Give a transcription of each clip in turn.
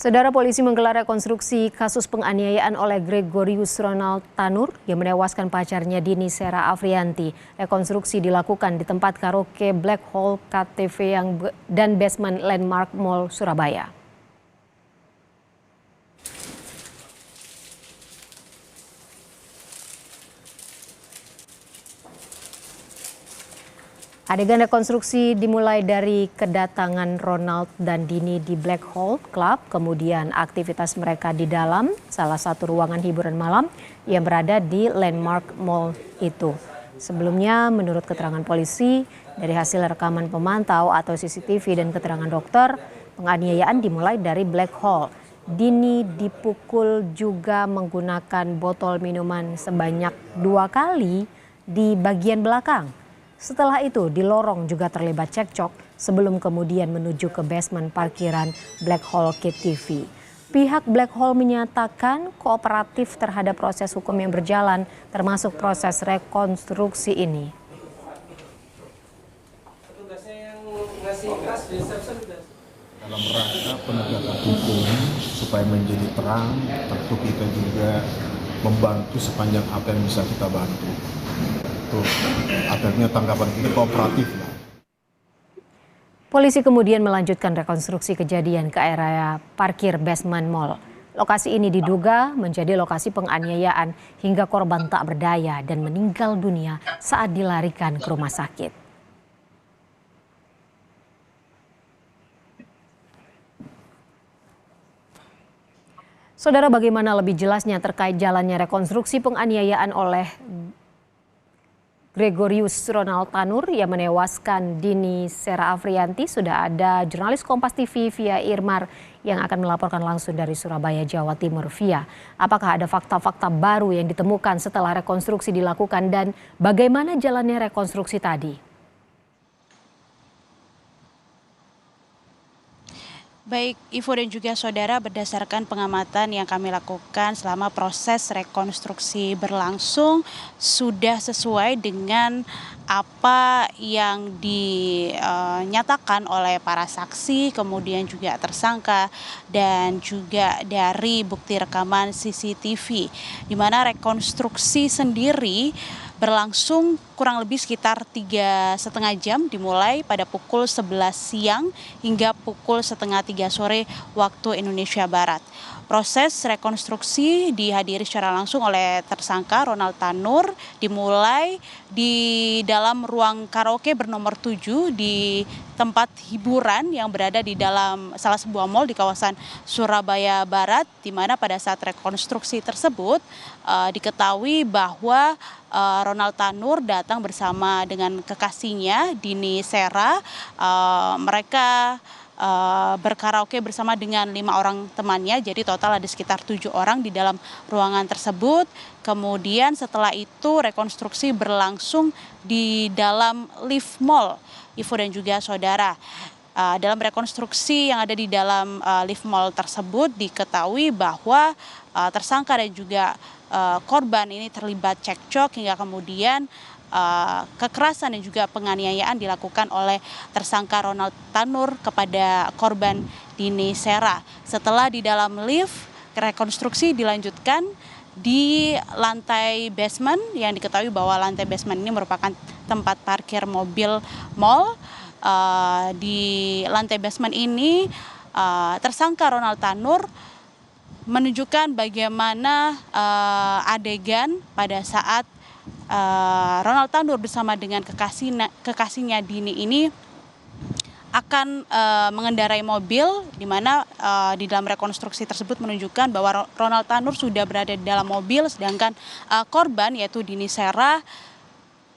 Saudara, polisi menggelar rekonstruksi kasus penganiayaan oleh Gregorius Ronald Tanur yang menewaskan pacarnya Dini Sera Afrianti. Rekonstruksi dilakukan di tempat karaoke Black Hole KTV dan basement Landmark Mall Surabaya. Adegan rekonstruksi dimulai dari kedatangan Ronald dan Dini di Black Hole Club, kemudian aktivitas mereka di dalam salah satu ruangan hiburan malam yang berada di Landmark Mall itu. Sebelumnya, menurut keterangan polisi, dari hasil rekaman pemantau atau CCTV dan keterangan dokter, penganiayaan dimulai dari Black Hole. Dini dipukul juga menggunakan botol minuman sebanyak 2 kali di bagian belakang. Setelah itu di lorong juga terlibat cekcok sebelum kemudian menuju ke basement parkiran Black Hole KTV. Pihak Black Hole menyatakan kooperatif terhadap proses hukum yang berjalan termasuk proses rekonstruksi ini. Dalam rangka penegakan hukum supaya menjadi terang, tentu kita juga membantu sepanjang apa yang bisa kita bantu. Akhirnya tanggapan kita kooperatif. Polisi kemudian melanjutkan rekonstruksi kejadian ke area parkir basement mall. Lokasi ini diduga menjadi lokasi penganiayaan hingga korban tak berdaya dan meninggal dunia saat dilarikan ke rumah sakit. Saudara, bagaimana lebih jelasnya terkait jalannya rekonstruksi penganiayaan oleh Gregorius Ronald Tanur yang menewaskan Dini Sera Afrianti? Sudah ada jurnalis Kompas TV Via Irmar yang akan melaporkan langsung dari Surabaya, Jawa Timur. Via, apakah ada fakta-fakta baru yang ditemukan setelah rekonstruksi dilakukan dan bagaimana jalannya rekonstruksi tadi? Baik, Ivo dan juga saudara, berdasarkan pengamatan yang kami lakukan selama proses rekonstruksi berlangsung sudah sesuai dengan apa yang dinyatakan oleh para saksi, kemudian juga tersangka dan juga dari bukti rekaman CCTV, di mana rekonstruksi sendiri berlangsung kurang lebih sekitar 3,5 jam, dimulai pada pukul 11 siang hingga pukul setengah 3 sore waktu Indonesia Barat. Proses rekonstruksi dihadiri secara langsung oleh tersangka Ronald Tanur, dimulai di dalam ruang karaoke bernomor 7 di tempat hiburan yang berada di dalam salah sebuah mal di kawasan Surabaya Barat, di mana pada saat rekonstruksi tersebut diketahui bahwa Ronald Tanur datang bersama dengan kekasihnya Dini Sera. Mereka berkaraoke bersama dengan 5 orang temannya, jadi total ada sekitar 7 orang di dalam ruangan tersebut. Kemudian setelah itu rekonstruksi berlangsung di dalam lift mall, Ivo dan juga saudara. Dalam rekonstruksi yang ada di dalam lift mall tersebut diketahui bahwa tersangka dan juga korban ini terlibat cekcok hingga kemudian kekerasan dan juga penganiayaan dilakukan oleh tersangka Ronald Tanur kepada korban Dini Sera. Setelah di dalam lift, rekonstruksi dilanjutkan di lantai basement yang diketahui bahwa lantai basement ini merupakan tempat parkir mobil mall. Di lantai basement ini tersangka Ronald Tanur menunjukkan bagaimana adegan pada saat Ronald Tanur bersama dengan kekasihnya Dini ini akan mengendarai mobil, di mana di dalam rekonstruksi tersebut menunjukkan bahwa Ronald Tanur sudah berada di dalam mobil, sedangkan korban yaitu Dini Sera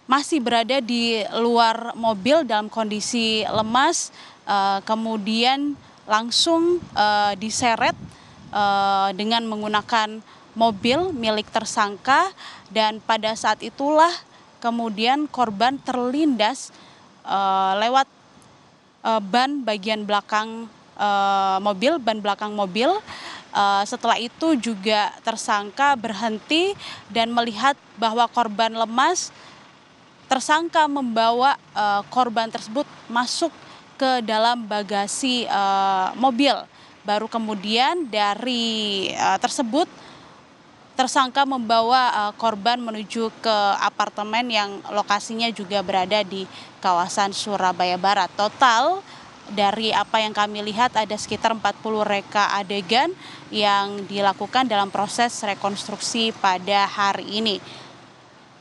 masih berada di luar mobil dalam kondisi lemas, kemudian langsung diseret dengan menggunakan mobil milik tersangka, dan pada saat itulah kemudian korban terlindas lewat ban bagian belakang mobil, ban belakang mobil. Setelah itu juga tersangka berhenti dan melihat bahwa korban lemas. Tersangka membawa korban tersebut masuk ke dalam bagasi mobil, baru kemudian dari tersebut tersangka membawa korban menuju ke apartemen yang lokasinya juga berada di kawasan Surabaya Barat. Total dari apa yang kami lihat ada sekitar 40 reka adegan yang dilakukan dalam proses rekonstruksi pada hari ini.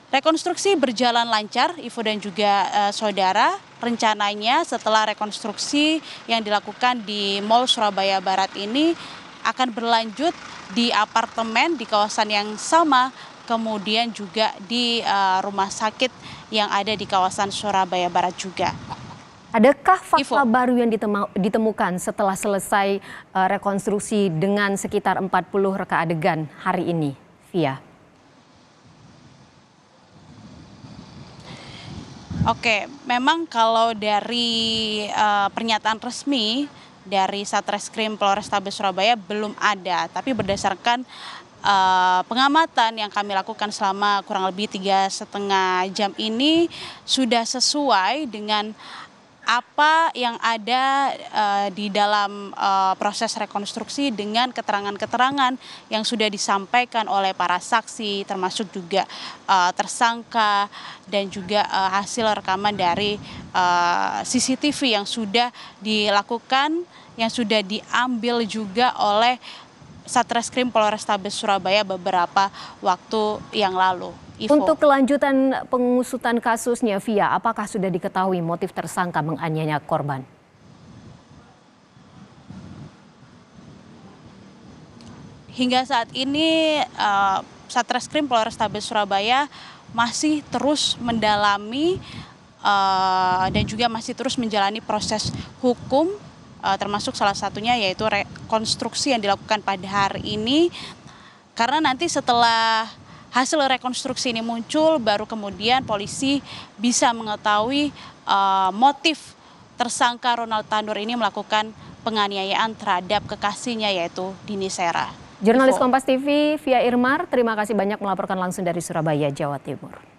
Rekonstruksi berjalan lancar, Ivo dan juga saudara. Rencananya setelah rekonstruksi yang dilakukan di Mall Surabaya Barat ini akan berlanjut di apartemen di kawasan yang sama, kemudian juga di rumah sakit yang ada di kawasan Surabaya Barat juga. Adakah fakta Ivo. baru yang ditemukan setelah selesai rekonstruksi dengan sekitar 40 reka adegan hari ini, Via? Oke, memang kalau dari pernyataan resmi dari Satreskrim Polrestabes Surabaya belum ada, tapi berdasarkan pengamatan yang kami lakukan selama kurang lebih 3,5 jam ini sudah sesuai dengan apa yang ada di dalam proses rekonstruksi dengan keterangan-keterangan yang sudah disampaikan oleh para saksi, termasuk juga tersangka dan juga hasil rekaman dari CCTV yang sudah dilakukan, yang sudah diambil juga oleh Satreskrim Polrestabes Surabaya beberapa waktu yang lalu. Ivo. Untuk kelanjutan pengusutan kasusnya, Via, apakah sudah diketahui motif tersangka menganiaya korban? Hingga saat ini Satreskrim Polrestabes Surabaya masih terus mendalami dan juga masih terus menjalani proses hukum, termasuk salah satunya yaitu rekonstruksi yang dilakukan pada hari ini. Karena nanti setelah hasil rekonstruksi ini muncul, baru kemudian polisi bisa mengetahui motif tersangka Ronald Tanur ini melakukan penganiayaan terhadap kekasihnya yaitu Dini Sera. Jurnalis Kompas TV, Via Irmar, terima kasih banyak melaporkan langsung dari Surabaya, Jawa Timur.